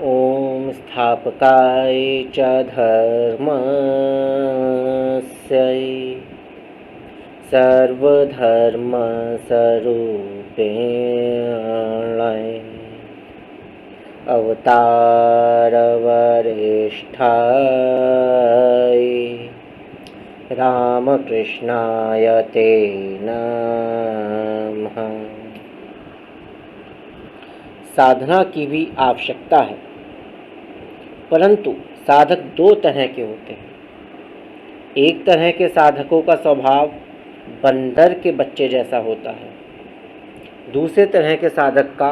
ॐ स्थापकाय च धर्मस्य सर्वधर्मस्वरूपिणे अवतारवरिष्ठाय रामकृष्णाय ते नमः। साधना की भी आवश्यकता है, परंतु साधक दो तरह के होते हैं। एक तरह के साधकों का स्वभाव बंदर के बच्चे जैसा होता है, दूसरे तरह के साधक का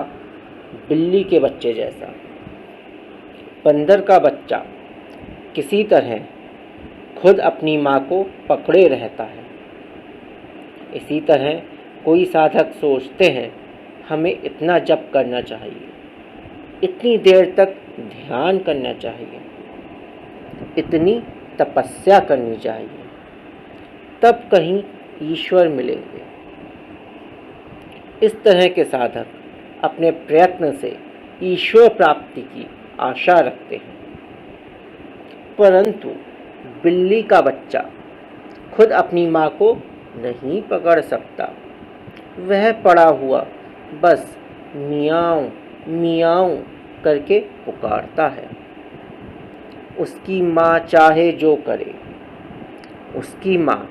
बिल्ली के बच्चे जैसा। बंदर का बच्चा किसी तरह खुद अपनी माँ को पकड़े रहता है। इसी तरह कोई साधक सोचते हैं हमें इतना जप करना चाहिए, इतनी देर तक ध्यान करना चाहिए, इतनी तपस्या करनी चाहिए, तब कहीं ईश्वर मिलेंगे। इस तरह के साधक अपने प्रयत्न से ईश्वर प्राप्ति की आशा रखते हैं, परंतु बिल्ली का बच्चा खुद अपनी माँ को नहीं पकड़ सकता। वह पड़ा हुआ बस मियाऊं मियाऊं करके पुकारता है। उसकी माँ चाहे जो करे। उसकी माँ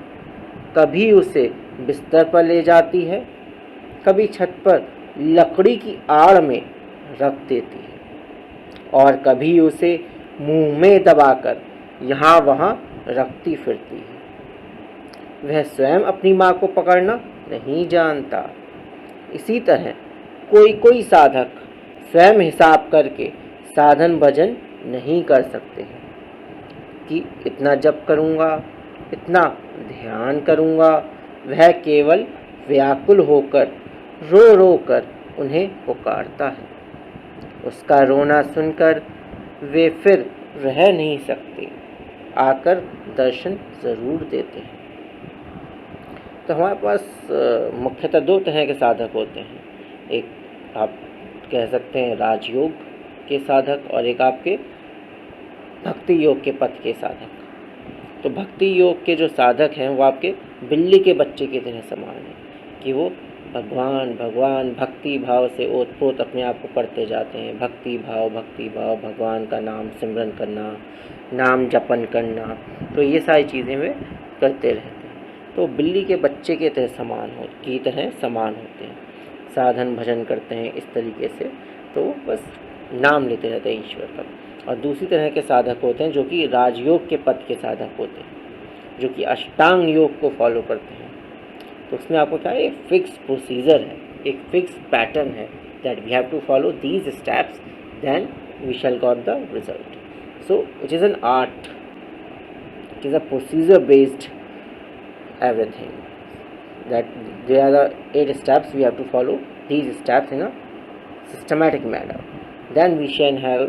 कभी उसे बिस्तर पर ले जाती है, कभी छत पर लकड़ी की आड़ में रख देती है और कभी उसे मुंह में दबाकर यहाँ वहाँ रखती फिरती है। वह स्वयं अपनी माँ को पकड़ना नहीं जानता। इसी तरह कोई कोई साधक स्वयं हिसाब करके साधन भजन नहीं कर सकते हैं कि इतना जप करूँगा, इतना ध्यान करूँगा। वह केवल व्याकुल होकर रो रो कर उन्हें पुकारता है। उसका रोना सुनकर वे फिर रह नहीं सकते, आकर दर्शन ज़रूर देते हैं। तो हमारे पास मुख्यतः दो तरह के साधक होते हैं। एक आप कह सकते हैं राजयोग के साधक और एक आपके भक्ति योग के पथ के साधक। तो भक्ति योग के जो साधक हैं वो आपके बिल्ली के बच्चे की तरह समान हैं कि वो भगवान भगवान भक्ति भाव से ओतप्रोत अपने आप को करते जाते हैं। भक्ति भाव भगवान का नाम सिमरन करना, नाम जपन करना, तो ये सारी चीज़ें वे करते रहते हैं। तो बिल्ली के बच्चे की तरह समान होते हैं, साधन भजन करते हैं इस तरीके से। तो बस नाम लेते रहते हैं ईश्वर का। और दूसरी तरह के साधक होते हैं जो कि राजयोग के पद के साधक होते हैं, जो कि अष्टांग योग को फॉलो करते हैं। तो उसमें आपको क्या है, एक फिक्स प्रोसीजर है, एक फिक्स पैटर्न है that we have to follow these steps, then we shall got the result. So it is an art, it is a procedure based everything, that there are the 8 steps we have to follow these steps in a systematic manner. Then we can have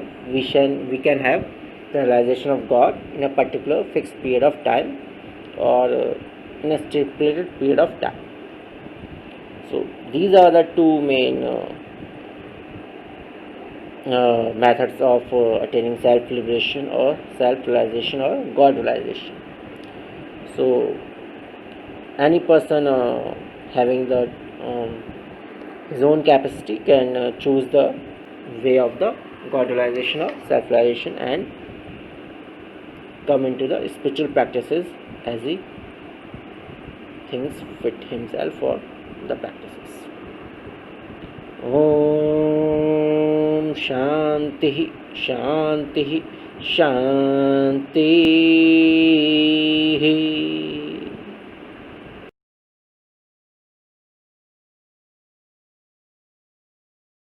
the realization of God in a particular fixed period of time or in a stipulated period of time. So these are the two main methods of attaining self liberation or self realization or God realization. So any person having the his own capacity can choose the way of the God realization or self realization and come into the spiritual practices as he thinks fit himself for the practices. Om Shanti Shanti Shanti.